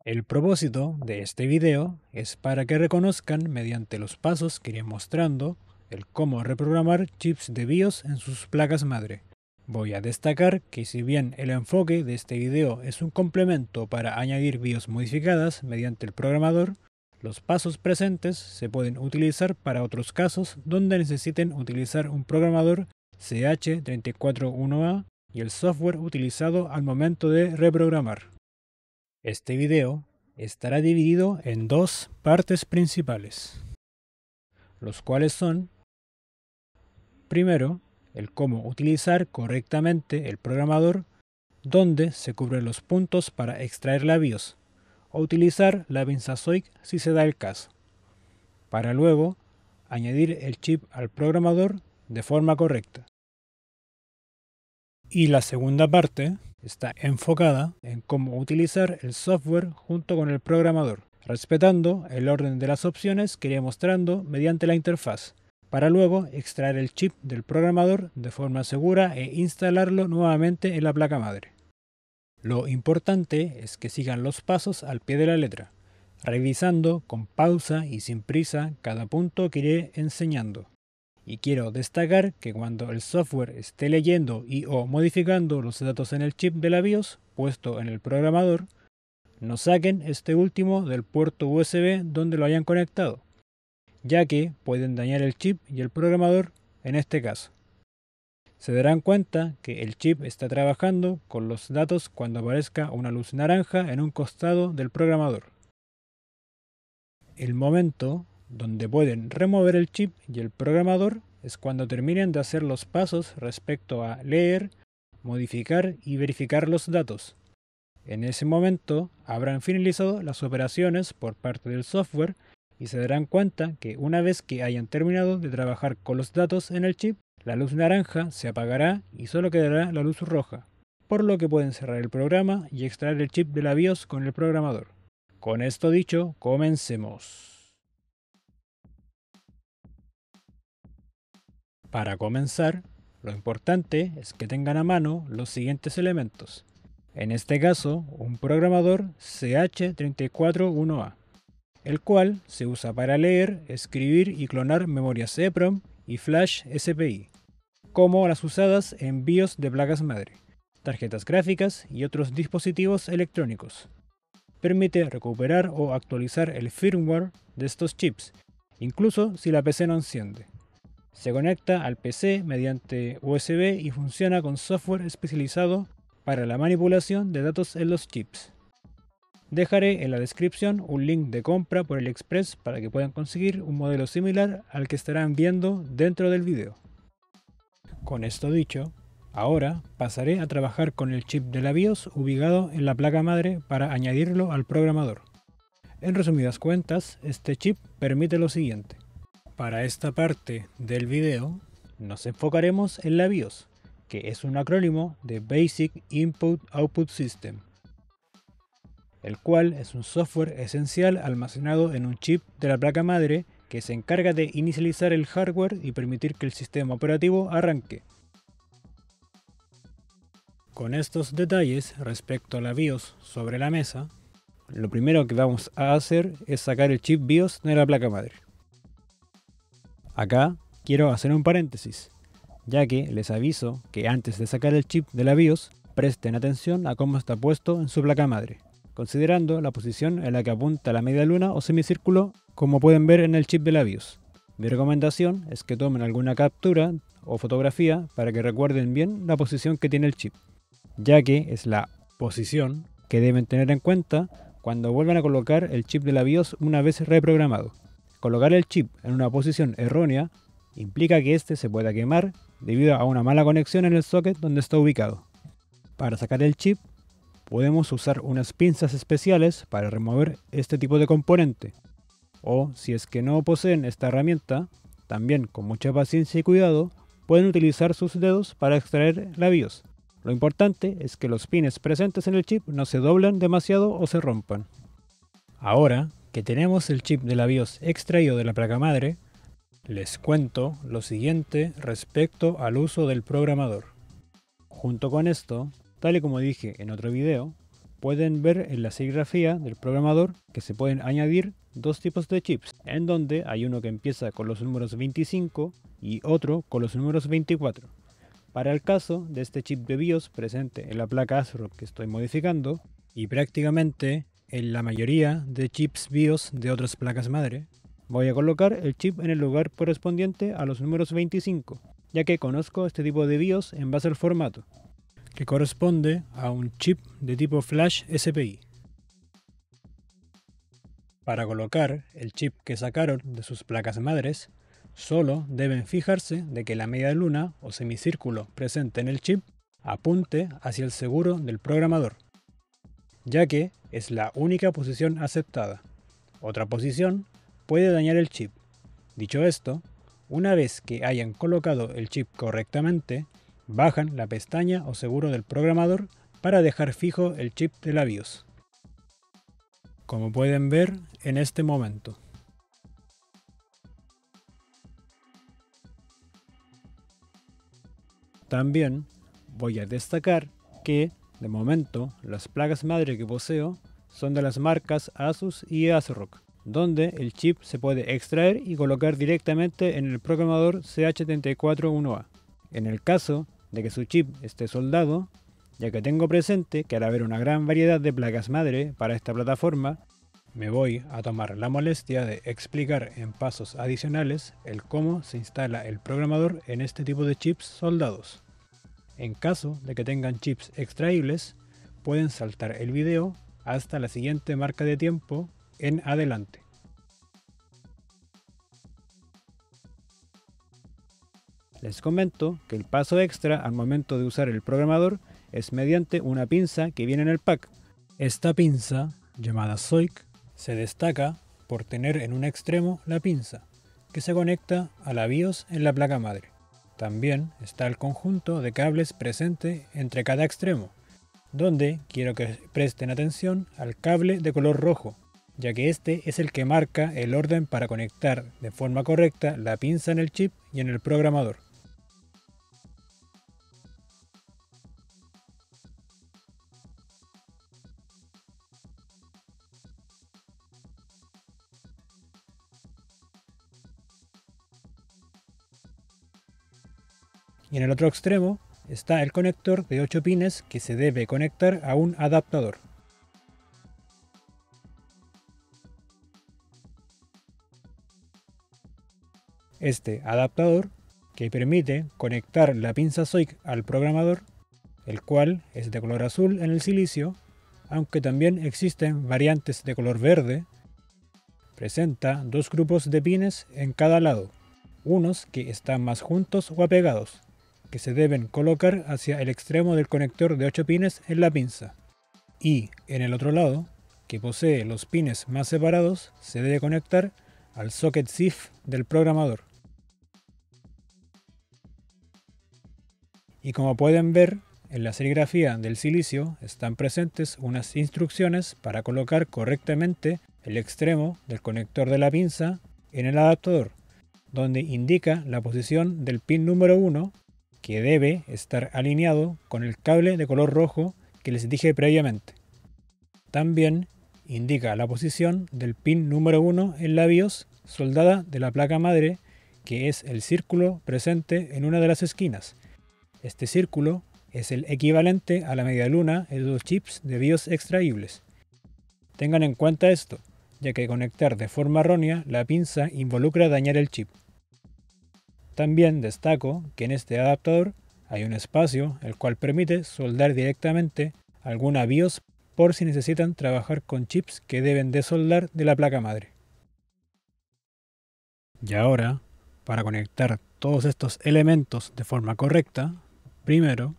El propósito de este video es para que reconozcan mediante los pasos que iré mostrando el cómo reprogramar chips de BIOS en sus placas madre. Voy a destacar que si bien el enfoque de este video es un complemento para añadir BIOS modificadas mediante el programador, los pasos presentes se pueden utilizar para otros casos donde necesiten utilizar un programador CH341A y el software utilizado al momento de reprogramar. Este video estará dividido en dos partes principales, los cuales son: primero, el cómo utilizar correctamente el programador, donde se cubren los puntos para extraer la BIOS, o utilizar la pinza SOIC si se da el caso, para luego añadir el chip al programador de forma correcta. Y la segunda parte está enfocada en cómo utilizar el software junto con el programador, respetando el orden de las opciones que iré mostrando mediante la interfaz, para luego extraer el chip del programador de forma segura e instalarlo nuevamente en la placa madre. Lo importante es que sigan los pasos al pie de la letra, revisando con pausa y sin prisa cada punto que iré enseñando. Y quiero destacar que cuando el software esté leyendo y o modificando los datos en el chip de la BIOS puesto en el programador, no saquen este último del puerto USB donde lo hayan conectado, ya que pueden dañar el chip y el programador en este caso. Se darán cuenta que el chip está trabajando con los datos cuando aparezca una luz naranja en un costado del programador. El momento donde pueden remover el chip y el programador es cuando terminen de hacer los pasos respecto a leer, modificar y verificar los datos. En ese momento habrán finalizado las operaciones por parte del software y se darán cuenta que una vez que hayan terminado de trabajar con los datos en el chip, la luz naranja se apagará y solo quedará la luz roja, por lo que pueden cerrar el programa y extraer el chip de la BIOS con el programador. Con esto dicho, comencemos. Para comenzar, lo importante es que tengan a mano los siguientes elementos. En este caso, un programador CH341A, el cual se usa para leer, escribir y clonar memorias EEPROM y flash SPI, como las usadas en BIOS de placas madre, tarjetas gráficas y otros dispositivos electrónicos. Permite recuperar o actualizar el firmware de estos chips, incluso si la PC no enciende. Se conecta al PC mediante USB y funciona con software especializado para la manipulación de datos en los chips. Dejaré en la descripción un link de compra por AliExpress para que puedan conseguir un modelo similar al que estarán viendo dentro del video. Con esto dicho, ahora pasaré a trabajar con el chip de la BIOS ubicado en la placa madre para añadirlo al programador. En resumidas cuentas, este chip permite lo siguiente. Para esta parte del video nos enfocaremos en la BIOS, que es un acrónimo de Basic Input Output System, el cual es un software esencial almacenado en un chip de la placa madre que se encarga de inicializar el hardware y permitir que el sistema operativo arranque. Con estos detalles respecto a la BIOS sobre la mesa, lo primero que vamos a hacer es sacar el chip BIOS de la placa madre. Acá quiero hacer un paréntesis, ya que les aviso que antes de sacar el chip de la BIOS, presten atención a cómo está puesto en su placa madre, considerando la posición en la que apunta la media luna o semicírculo, como pueden ver en el chip de la BIOS. Mi recomendación es que tomen alguna captura o fotografía para que recuerden bien la posición que tiene el chip, ya que es la posición que deben tener en cuenta cuando vuelvan a colocar el chip de la BIOS una vez reprogramado. Colocar el chip en una posición errónea implica que éste se pueda quemar debido a una mala conexión en el socket donde está ubicado. Para sacar el chip, podemos usar unas pinzas especiales para remover este tipo de componente. O si es que no poseen esta herramienta, también con mucha paciencia y cuidado, pueden utilizar sus dedos para extraer la BIOS. Lo importante es que los pines presentes en el chip no se doblen demasiado o se rompan. Ahora que tenemos el chip de la BIOS extraído de la placa madre, les cuento lo siguiente respecto al uso del programador. Junto con esto, tal y como dije en otro video, pueden ver en la serigrafía del programador que se pueden añadir dos tipos de chips, en donde hay uno que empieza con los números 25 y otro con los números 24. Para el caso de este chip de BIOS presente en la placa ASRock que estoy modificando, y prácticamente en la mayoría de chips BIOS de otras placas madre, voy a colocar el chip en el lugar correspondiente a los números 25, ya que conozco este tipo de BIOS en base al formato, que corresponde a un chip de tipo Flash SPI. Para colocar el chip que sacaron de sus placas madres, solo deben fijarse de que la media luna o semicírculo presente en el chip apunte hacia el seguro del programador, ya que es la única posición aceptada. Otra posición puede dañar el chip. Dicho esto, una vez que hayan colocado el chip correctamente, bajan la pestaña o seguro del programador para dejar fijo el chip de la BIOS, como pueden ver en este momento. También voy a destacar que, de momento, las placas madre que poseo son de las marcas Asus y ASRock, donde el chip se puede extraer y colocar directamente en el programador CH741A. En el caso de que su chip esté soldado, ya que tengo presente que al haber una gran variedad de placas madre para esta plataforma, me voy a tomar la molestia de explicar en pasos adicionales el cómo se instala el programador en este tipo de chips soldados. En caso de que tengan chips extraíbles, pueden saltar el video hasta la siguiente marca de tiempo en adelante. Les comento que el paso extra al momento de usar el programador es mediante una pinza que viene en el pack. Esta pinza, llamada SOIC, se destaca por tener en un extremo la pinza, que se conecta a la BIOS en la placa madre. También está el conjunto de cables presente entre cada extremo, donde quiero que presten atención al cable de color rojo, ya que este es el que marca el orden para conectar de forma correcta la pinza en el chip y en el programador. Y en el otro extremo está el conector de 8 pines que se debe conectar a un adaptador. Este adaptador que permite conectar la pinza SOIC al programador, el cual es de color azul en el silicio, aunque también existen variantes de color verde, presenta dos grupos de pines en cada lado, unos que están más juntos o apegados, que se deben colocar hacia el extremo del conector de 8 pines en la pinza, y en el otro lado, que posee los pines más separados, se debe conectar al socket SIF del programador. Y como pueden ver, en la serigrafía del silicio están presentes unas instrucciones para colocar correctamente el extremo del conector de la pinza en el adaptador, donde indica la posición del pin número 1, que debe estar alineado con el cable de color rojo que les dije previamente. También indica la posición del pin número 1 en la BIOS soldada de la placa madre, que es el círculo presente en una de las esquinas. Este círculo es el equivalente a la media luna en los chips de BIOS extraíbles. Tengan en cuenta esto, ya que conectar de forma errónea la pinza involucra dañar el chip. También destaco que en este adaptador hay un espacio el cual permite soldar directamente alguna BIOS por si necesitan trabajar con chips que deben desoldar de la placa madre. Y ahora, para conectar todos estos elementos de forma correcta, primero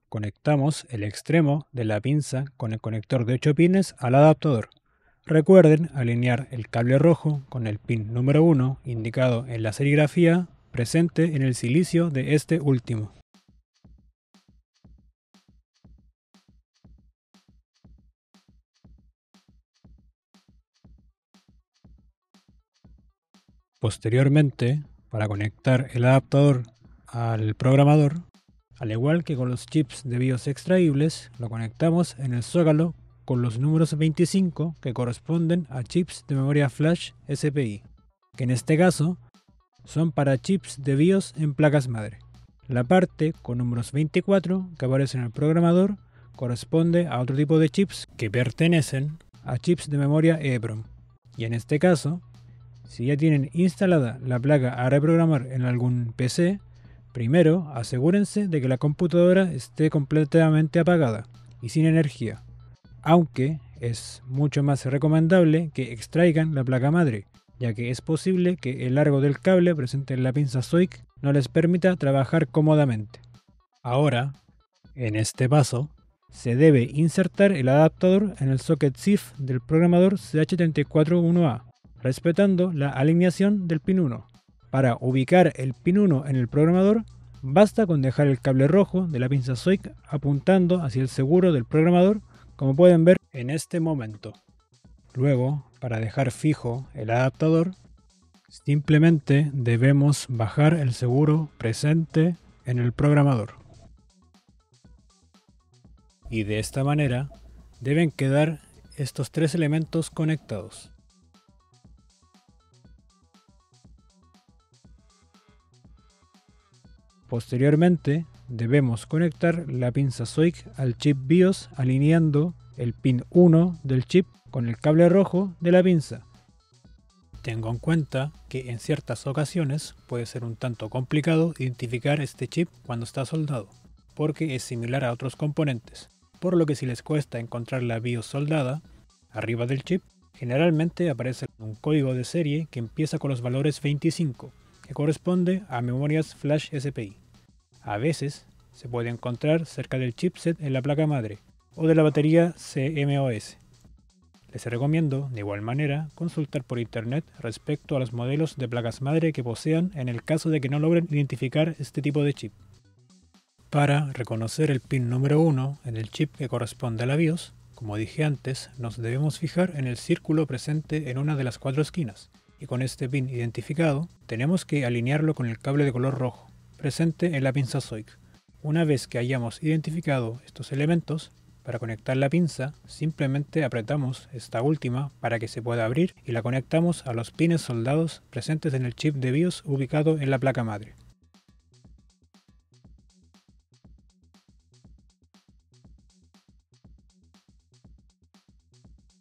conectamos el extremo de la pinza con el conector de 8 pines al adaptador. Recuerden alinear el cable rojo con el pin número 1 indicado en la serigrafía presente en el silicio de este último. Posteriormente, para conectar el adaptador al programador, al igual que con los chips de BIOS extraíbles, lo conectamos en el zócalo con los números 25 que corresponden a chips de memoria flash SPI, que en este caso son para chips de BIOS en placas madre. La parte con números 24 que aparece en el programador corresponde a otro tipo de chips que pertenecen a chips de memoria EEPROM. Y en este caso, si ya tienen instalada la placa a reprogramar en algún PC, primero asegúrense de que la computadora esté completamente apagada y sin energía, aunque es mucho más recomendable que extraigan la placa madre, ya que es posible que el largo del cable presente en la pinza SOIC no les permita trabajar cómodamente. Ahora, en este paso, se debe insertar el adaptador en el socket SIF del programador CH341A, respetando la alineación del pin 1. Para ubicar el pin 1 en el programador, basta con dejar el cable rojo de la pinza SOIC apuntando hacia el seguro del programador, como pueden ver en este momento. Luego, para dejar fijo el adaptador, simplemente debemos bajar el seguro presente en el programador. Y de esta manera deben quedar estos tres elementos conectados. Posteriormente debemos conectar la pinza SOIC al chip BIOS alineando el pin 1 del chip con el cable rojo de la pinza. Tengo en cuenta que en ciertas ocasiones puede ser un tanto complicado identificar este chip cuando está soldado, porque es similar a otros componentes, por lo que si les cuesta encontrar la BIOS soldada arriba del chip, generalmente aparece un código de serie que empieza con los valores 25, que corresponde a memorias flash SPI. A veces se puede encontrar cerca del chipset en la placa madre o de la batería CMOS. Les recomiendo, de igual manera, consultar por internet respecto a los modelos de placas madre que posean en el caso de que no logren identificar este tipo de chip. Para reconocer el pin número 1 en el chip que corresponde a la BIOS, como dije antes, nos debemos fijar en el círculo presente en una de las 4 esquinas, y con este pin identificado, tenemos que alinearlo con el cable de color rojo, presente en la pinza SOIC. Una vez que hayamos identificado estos elementos, para conectar la pinza, simplemente apretamos esta última para que se pueda abrir y la conectamos a los pines soldados presentes en el chip de BIOS ubicado en la placa madre.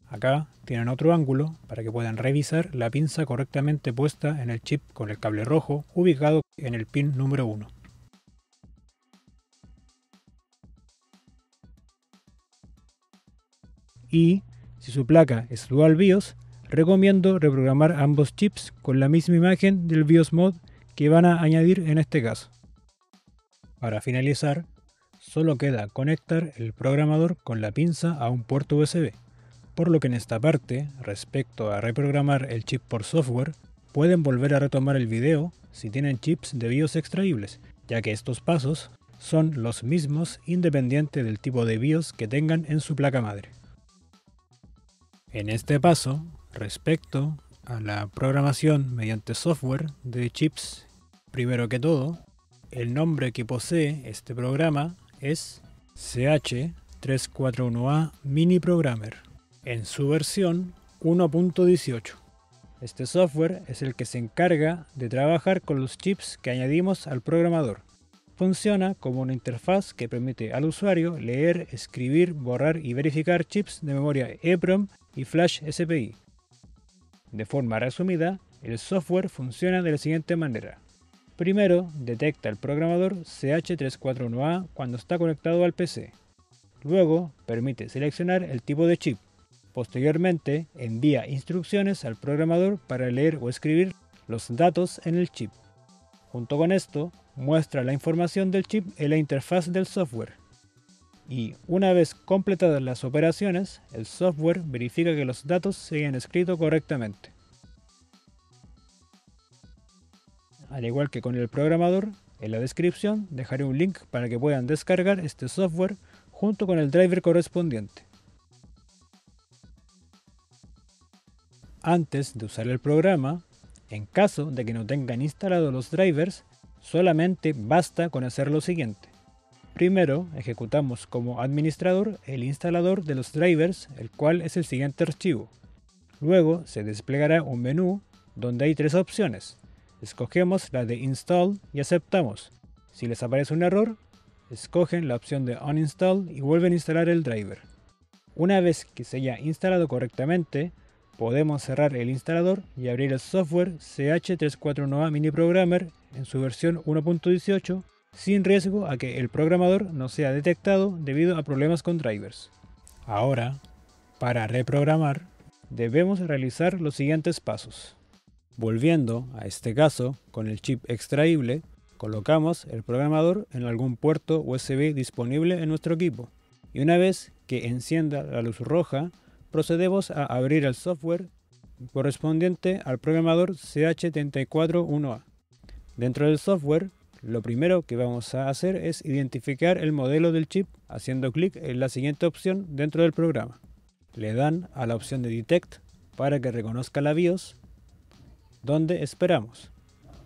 Acá tienen otro ángulo para que puedan revisar la pinza correctamente puesta en el chip con el cable rojo ubicado en el pin número 1. Y, si su placa es Dual BIOS, recomiendo reprogramar ambos chips con la misma imagen del BIOS Mod que van a añadir en este caso. Para finalizar, solo queda conectar el programador con la pinza a un puerto USB, por lo que en esta parte, respecto a reprogramar el chip por software, pueden volver a retomar el video si tienen chips de BIOS extraíbles, ya que estos pasos son los mismos independiente del tipo de BIOS que tengan en su placa madre. En este paso, respecto a la programación mediante software de chips, primero que todo, el nombre que posee este programa es CH341A Mini Programmer, en su versión 1.18. Este software es el que se encarga de trabajar con los chips que añadimos al programador. Funciona como una interfaz que permite al usuario leer, escribir, borrar y verificar chips de memoria EEPROM y flash SPI. De forma resumida, el software funciona de la siguiente manera. Primero, detecta el programador CH341A cuando está conectado al PC. Luego, permite seleccionar el tipo de chip. Posteriormente, envía instrucciones al programador para leer o escribir los datos en el chip. Junto con esto, muestra la información del chip en la interfaz del software. Y una vez completadas las operaciones, el software verifica que los datos se hayan escrito correctamente. Al igual que con el programador, en la descripción dejaré un link para que puedan descargar este software junto con el driver correspondiente. Antes de usar el programa, en caso de que no tengan instalados los drivers, solamente basta con hacer lo siguiente. Primero, ejecutamos como administrador el instalador de los drivers, el cual es el siguiente archivo. Luego se desplegará un menú donde hay tres opciones. Escogemos la de Install y aceptamos. Si les aparece un error, escogen la opción de Uninstall y vuelven a instalar el driver. Una vez que se haya instalado correctamente, podemos cerrar el instalador y abrir el software CH341A Mini Programmer en su versión 1.18 sin riesgo a que el programador no sea detectado debido a problemas con drivers. Ahora, para reprogramar, debemos realizar los siguientes pasos. Volviendo a este caso, con el chip extraíble, colocamos el programador en algún puerto USB disponible en nuestro equipo. Y una vez que encienda la luz roja, procedemos a abrir el software correspondiente al programador CH341A. Dentro del software, lo primero que vamos a hacer es identificar el modelo del chip haciendo clic en la siguiente opción dentro del programa. Le dan a la opción de Detect para que reconozca la BIOS, donde esperamos.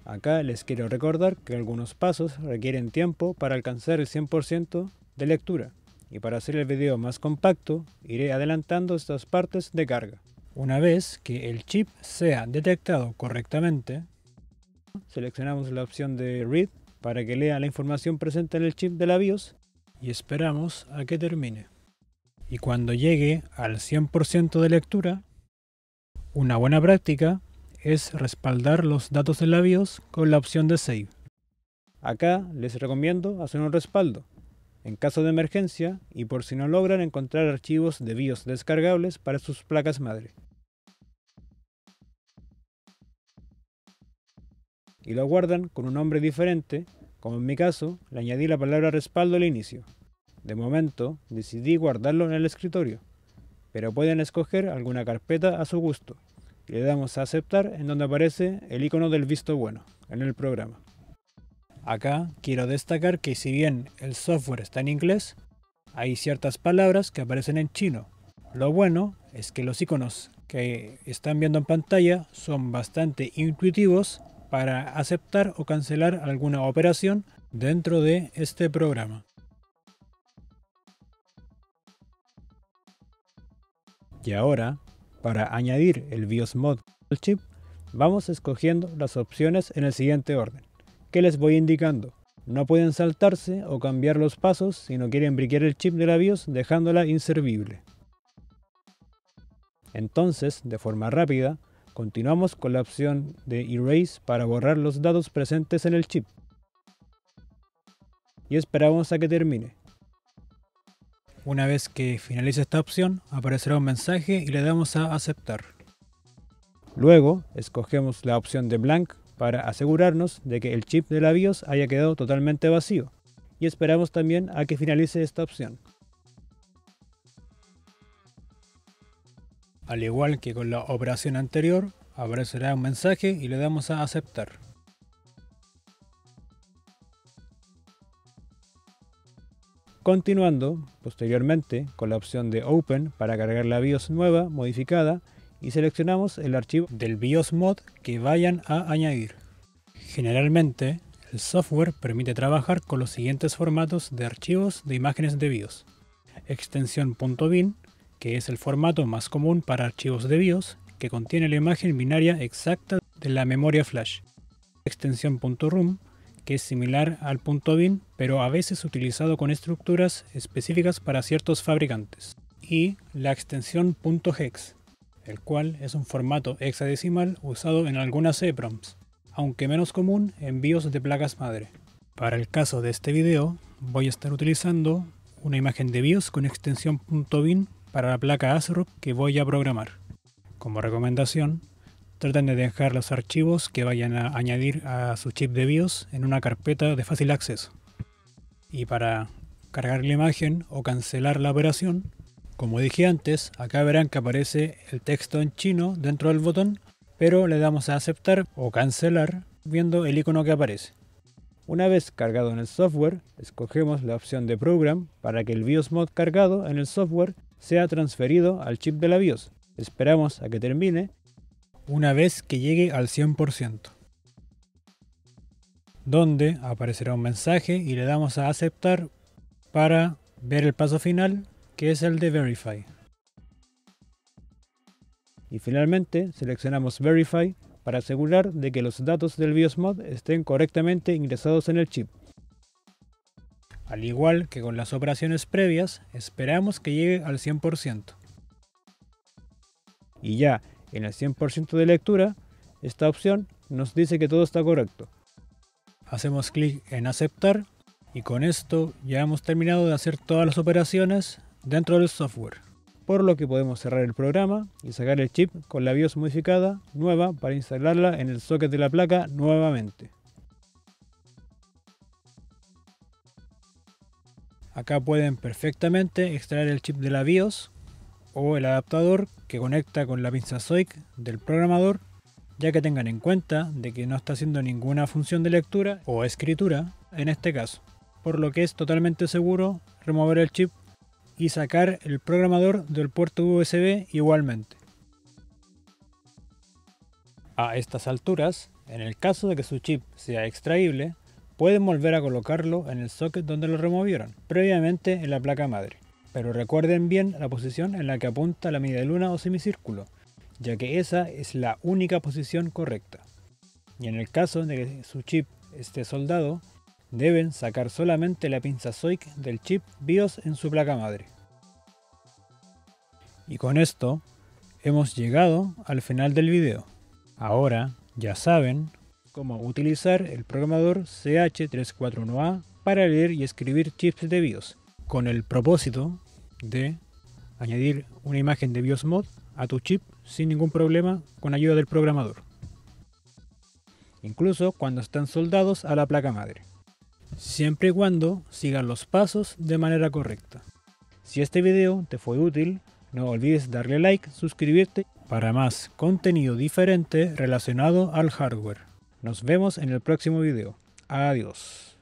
Acá les quiero recordar que algunos pasos requieren tiempo para alcanzar el 100% de lectura, y para hacer el video más compacto iré adelantando estas partes de carga. Una vez que el chip sea detectado correctamente, seleccionamos la opción de Read para que lea la información presente en el chip de la BIOS y esperamos a que termine. Y cuando llegue al 100% de lectura, una buena práctica es respaldar los datos de la BIOS con la opción de Save. Acá les recomiendo hacer un respaldo en caso de emergencia y por si no logran encontrar archivos de BIOS descargables para sus placas madre. Y lo guardan con un nombre diferente, como en mi caso, le añadí la palabra respaldo al inicio. De momento, decidí guardarlo en el escritorio, pero pueden escoger alguna carpeta a su gusto, y le damos a aceptar en donde aparece el icono del visto bueno, en el programa. Acá quiero destacar que si bien el software está en inglés, hay ciertas palabras que aparecen en chino. Lo bueno es que los iconos que están viendo en pantalla son bastante intuitivos para aceptar o cancelar alguna operación dentro de este programa. Y ahora, para añadir el BIOS mod al chip, vamos escogiendo las opciones en el siguiente orden, que les voy indicando. No pueden saltarse o cambiar los pasos si no quieren briquear el chip de la BIOS dejándola inservible. Entonces, de forma rápida, continuamos con la opción de Erase para borrar los datos presentes en el chip. Y esperamos a que termine. Una vez que finalice esta opción, aparecerá un mensaje y le damos a aceptar. Luego, escogemos la opción de Blank para asegurarnos de que el chip de la BIOS haya quedado totalmente vacío. Y esperamos también a que finalice esta opción. Al igual que con la operación anterior, aparecerá un mensaje y le damos a aceptar. Continuando, posteriormente, con la opción de Open para cargar la BIOS nueva, modificada, y seleccionamos el archivo del BIOS mod que vayan a añadir. Generalmente, el software permite trabajar con los siguientes formatos de archivos de imágenes de BIOS. Extensión .bin, que es el formato más común para archivos de BIOS, que contiene la imagen binaria exacta de la memoria flash. Extensión .rum, que es similar al .bin, pero a veces utilizado con estructuras específicas para ciertos fabricantes. Y la extensión .hex, el cual es un formato hexadecimal usado en algunas EPROMs, aunque menos común en BIOS de placas madre. Para el caso de este video, voy a estar utilizando una imagen de BIOS con extensión .bin para la placa ASRock que voy a programar. Como recomendación, traten de dejar los archivos que vayan a añadir a su chip de BIOS en una carpeta de fácil acceso. Y para cargar la imagen o cancelar la operación, como dije antes, acá verán que aparece el texto en chino dentro del botón, pero le damos a aceptar o cancelar viendo el icono que aparece. Una vez cargado en el software, escogemos la opción de Program para que el BIOS mod cargado en el software sea transferido al chip de la BIOS. Esperamos a que termine una vez que llegue al 100%, donde aparecerá un mensaje y le damos a aceptar para ver el paso final, que es el de Verify. Y finalmente seleccionamos Verify para asegurar de que los datos del BIOS mod estén correctamente ingresados en el chip. Al igual que con las operaciones previas, esperamos que llegue al 100%. Y ya en el 100% de lectura, esta opción nos dice que todo está correcto. Hacemos clic en aceptar y con esto ya hemos terminado de hacer todas las operaciones dentro del software. Por lo que podemos cerrar el programa y sacar el chip con la BIOS modificada nueva para instalarla en el socket de la placa nuevamente. Acá pueden perfectamente extraer el chip de la BIOS o el adaptador que conecta con la pinza SOIC del programador, ya que tengan en cuenta de que no está haciendo ninguna función de lectura o escritura en este caso, por lo que es totalmente seguro remover el chip y sacar el programador del puerto USB igualmente. A estas alturas, en el caso de que su chip sea extraíble, pueden volver a colocarlo en el socket donde lo removieron, previamente en la placa madre. Pero recuerden bien la posición en la que apunta la media luna o semicírculo, ya que esa es la única posición correcta. Y en el caso de que su chip esté soldado, deben sacar solamente la pinza SOIC del chip BIOS en su placa madre. Y con esto hemos llegado al final del video. Ahora ya saben cómo utilizar el programador CH341A para leer y escribir chips de BIOS, con el propósito de añadir una imagen de BIOS mod a tu chip sin ningún problema con ayuda del programador, incluso cuando están soldados a la placa madre, siempre y cuando sigan los pasos de manera correcta. Si este video te fue útil, no olvides darle like, suscribirte para más contenido diferente relacionado al hardware. Nos vemos en el próximo video. Adiós.